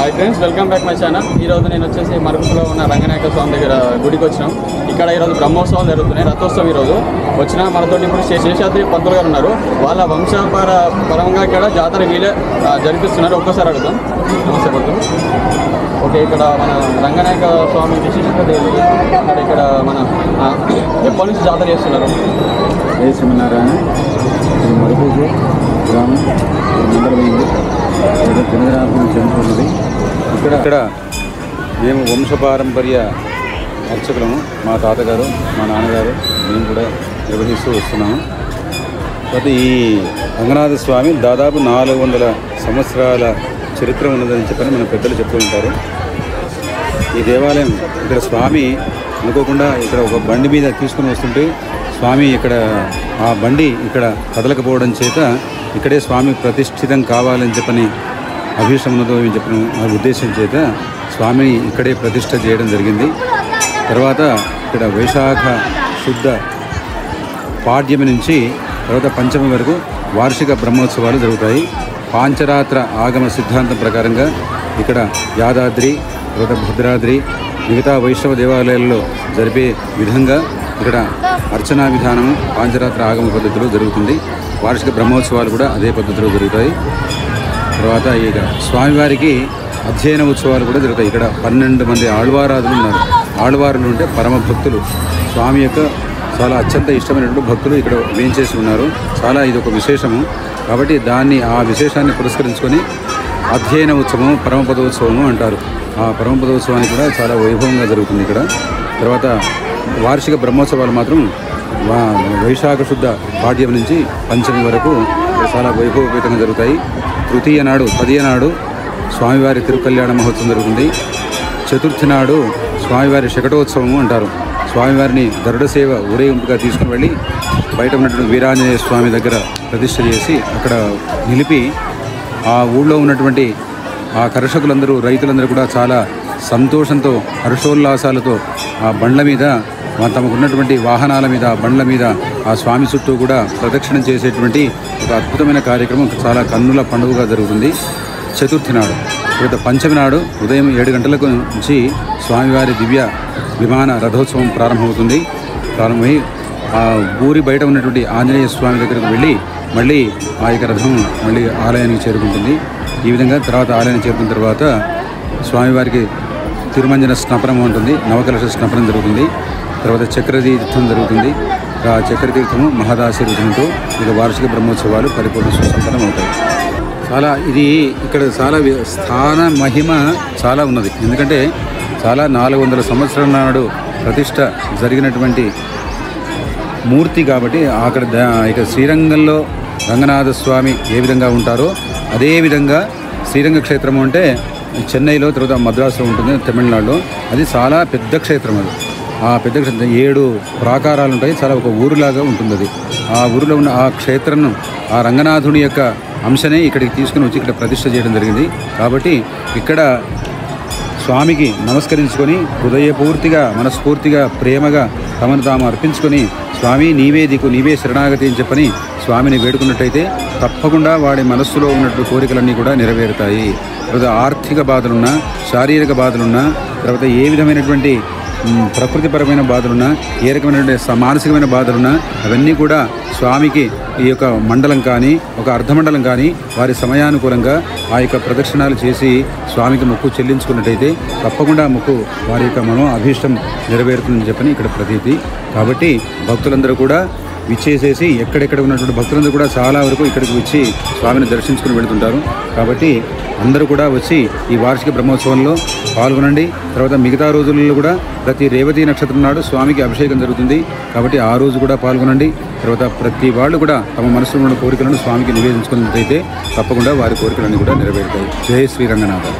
Hi friends, welcome back my channel. ఈరోజు నేను వచ్చేసి మరుగులో ఉన్న రంగనాయక స్వామి దగ్గర గుడికి వచ్చినాం. ఇక్కడ ఈరోజు బ్రహ్మోత్సవాలు జరుగుతున్నాయి, రథోత్సవం. ఈరోజు వచ్చిన మనతోటి ఇప్పుడు శేషాద్రి పంతులు గారు ఉన్నారు. వాళ్ళ వంశపరంగా ఇక్కడ జాతర వీలే జరిపిస్తున్నారు. ఒక్కసారి అడుగుతాం. నమస్తే పంతులు. ఓకే, ఇక్కడ మన రంగనాయక స్వామి విశిష్టత ఇక్కడ మన ఎప్పటి నుంచి జాతర చేస్తున్నారు? శ్రీమన్నారాయణ మరుగుజు గ్రామం మండలమైంది జనగరాజం చెందుతున్నది. ఇక్కడ మేము వంశపారంపర్య అర్చకులము. మా తాతగారు, మా నాన్నగారు, మేము కూడా నిర్వహిస్తూ వస్తున్నాము. కాబట్టి ఈ రంగనాథ స్వామి దాదాపు 400 సంవత్సరాల చరిత్ర ఉన్నదని చెప్పని మన పెద్దలు చెప్తూ ఉంటారు. ఈ దేవాలయం ఇక్కడ స్వామి అనుకోకుండా ఇక్కడ ఒక బండి మీద తీసుకుని వస్తుంటే స్వామి ఇక్కడ ఆ బండి ఇక్కడ కదలకపోవడం చేత ఇక్కడే స్వామి ప్రతిష్ఠితం కావాలని చెప్పని అభిష్టం ఉన్నదో చెప్పిన ఆ ఉద్దేశం చేత స్వామిని ఇక్కడే ప్రతిష్ఠ చేయడం జరిగింది. తర్వాత ఇక్కడ వైశాఖ శుద్ధ పాడ్యమి నుంచి తర్వాత పంచమి వరకు వార్షిక బ్రహ్మోత్సవాలు జరుగుతాయి. పాంచరాత్ర ఆగమ సిద్ధాంతం ప్రకారంగా ఇక్కడ యాదాద్రి, తర్వాత భద్రాద్రి, మిగతా వైష్ణవ దేవాలయాల్లో జరిపే విధంగా ఇక్కడ అర్చనా విధానము పాంచరాత్ర ఆగమ పద్ధతిలో జరుగుతుంది. వార్షిక బ్రహ్మోత్సవాలు కూడా అదే పద్ధతిలో జరుగుతాయి. తర్వాత ఇక స్వామివారికి అధ్యయన ఉత్సవాలు కూడా జరుగుతాయి. ఇక్కడ 12 మంది ఆళ్వారాదులు ఉన్నారు. ఆళ్వారులు అంటే పరమ భక్తులు, స్వామి యొక్క చాలా అత్యంత ఇష్టమైనటువంటి భక్తులు ఇక్కడ వేంచేసి ఉన్నారు. చాలా ఇది ఒక విశేషము. కాబట్టి ఆ విశేషాన్ని పురస్కరించుకొని అధ్యయన ఉత్సవము, పరమపదోత్సవము అంటారు. ఆ పరమపదోత్సవానికి కూడా చాలా వైభవంగా జరుగుతుంది ఇక్కడ. తర్వాత వార్షిక బ్రహ్మోత్సవాలు మాత్రం వైశాఖ శుద్ధ పాడ్యం నుంచి పంచమి వరకు చాలా వైభవపేతంగా జరుగుతాయి. తృతీయ నాడు, 10వ నాడు స్వామివారి తిరుకల్యాణ మహోత్సవం జరుగుతుంది. చతుర్థి నాడు స్వామివారి శకటోత్సవము అంటారు. స్వామివారిని గరుడ సేవ ఊరేగింపుగా తీసుకుని వెళ్ళి బయట ఉన్నటువంటి వీరాంజనేయ స్వామి దగ్గర ప్రతిష్ఠ చేసి అక్కడ నిలిపి ఆ ఊళ్ళో ఉన్నటువంటి ఆ కర్షకులందరూ, రైతులందరూ కూడా చాలా సంతోషంతో, హర్షోల్లాసాలతో ఆ బండ్ల మీద, తమకున్నటువంటి వాహనాల మీద, బండ్ల మీద ఆ స్వామి చుట్టూ కూడా ప్రదక్షిణం చేసేటువంటి ఒక అద్భుతమైన కార్యక్రమం చాలా కన్నుల పండుగగా జరుగుతుంది చతుర్థి నాడు. తర్వాత పంచమి నాడు ఉదయం 7 గంటలకు నుంచి స్వామివారి దివ్య విమాన రథోత్సవం ప్రారంభమవుతుంది. ప్రారంభమై ఆ ఊరి బయట ఉన్నటువంటి ఆంజనేయ స్వామి దగ్గరకు వెళ్ళి మళ్ళీ ఆ యొక్క రథం మళ్ళీ ఆలయానికి చేరుకుంటుంది. ఈ విధంగా తర్వాత ఆలయానికి చేరుకున్న తర్వాత స్వామివారికి తిరుమంజన స్నపనం ఉంటుంది, నవకలశ స్నపనం జరుగుతుంది. తర్వాత చక్రతీర్థం జరుగుతుంది. ఆ చక్రతీర్థము మహదాశీర్వచనంతో ఇక వార్షిక బ్రహ్మోత్సవాలు పరిపూర్ణ సుసంపన్నం అవుతాయి. చాలా ఇది ఇక్కడ చాలా స్థాన మహిమ చాలా ఉన్నది. ఎందుకంటే చాలా 400 సంవత్సరాల నాడు ప్రతిష్ట జరిగినటువంటి మూర్తి కాబట్టి అక్కడ ఇక శ్రీరంగంలో రంగనాథ స్వామి ఏ విధంగా ఉంటారో అదేవిధంగా శ్రీరంగ క్షేత్రము అంటే చెన్నైలో, తర్వాత మద్రాసులో ఉంటుంది, తమిళనాడులో. అది చాలా పెద్ద క్షేత్రం. అది ఆ పెద్ద క్షేత్రం 7 ప్రాకారాలు ఉంటాయి. చాలా ఒక ఊరులాగా ఉంటుంది. అది ఆ ఊరిలో ఉన్న ఆ క్షేత్రం ఆ రంగనాథుని యొక్క అంశనే ఇక్కడికి తీసుకుని వచ్చి ఇక్కడ ప్రతిష్ఠ చేయడం జరిగింది. కాబట్టి ఇక్కడ స్వామికి నమస్కరించుకొని హృదయపూర్తిగా, మనస్ఫూర్తిగా, ప్రేమగా తమను తాము అర్పించుకొని స్వామి నీవే దిక్కు, నీవే శరణాగతి అని చెప్పని స్వామిని వేడుకున్నట్టయితే తప్పకుండా వాడి మనస్సులో ఉన్నటువంటి కోరికలన్నీ కూడా నెరవేరుతాయి. తర్వాత ఆర్థిక బాధలున్నా, శారీరక బాధలున్నా, తర్వాత ఏ విధమైనటువంటి ప్రకృతిపరమైన బాధలున్నా, ఏ రకమైనటువంటి మానసికమైన బాధలున్నా అవన్నీ కూడా స్వామికి ఈ యొక్క మండలం కానీ, ఒక అర్ధమండలం కానీ వారి సమయానుకూలంగా ఆ యొక్క ప్రదక్షిణాలు చేసి స్వామికి మొక్కు చెల్లించుకున్నట్టయితే తప్పకుండా మొక్కు వారి యొక్క మనో అభీష్టం నెరవేరుతుందని చెప్పని ఇక్కడ ప్రతీతి. కాబట్టి భక్తులందరూ కూడా విచ్చేసేసి ఎక్కడెక్కడ ఉన్నటువంటి భక్తులందరూ కూడా చాలా వరకు ఇక్కడికి వచ్చి స్వామిని దర్శించుకుని వెళుతుంటారు. కాబట్టి అందరూ కూడా వచ్చి ఈ వార్షిక బ్రహ్మోత్సవంలో పాల్గొనండి. తర్వాత మిగతా రోజులలో కూడా ప్రతి రేవతి నక్షత్రం నాడు స్వామికి అభిషేకం జరుగుతుంది. కాబట్టి ఆ రోజు కూడా పాల్గొనండి. తర్వాత ప్రతి వాళ్ళు కూడా తమ మనసులో ఉన్న కోరికలను స్వామికి నివేదించుకున్నట్లయితే తప్పకుండా వారి కోరికలన్నీ కూడా నెరవేరుతాయి. జై శ్రీరంగనాథ.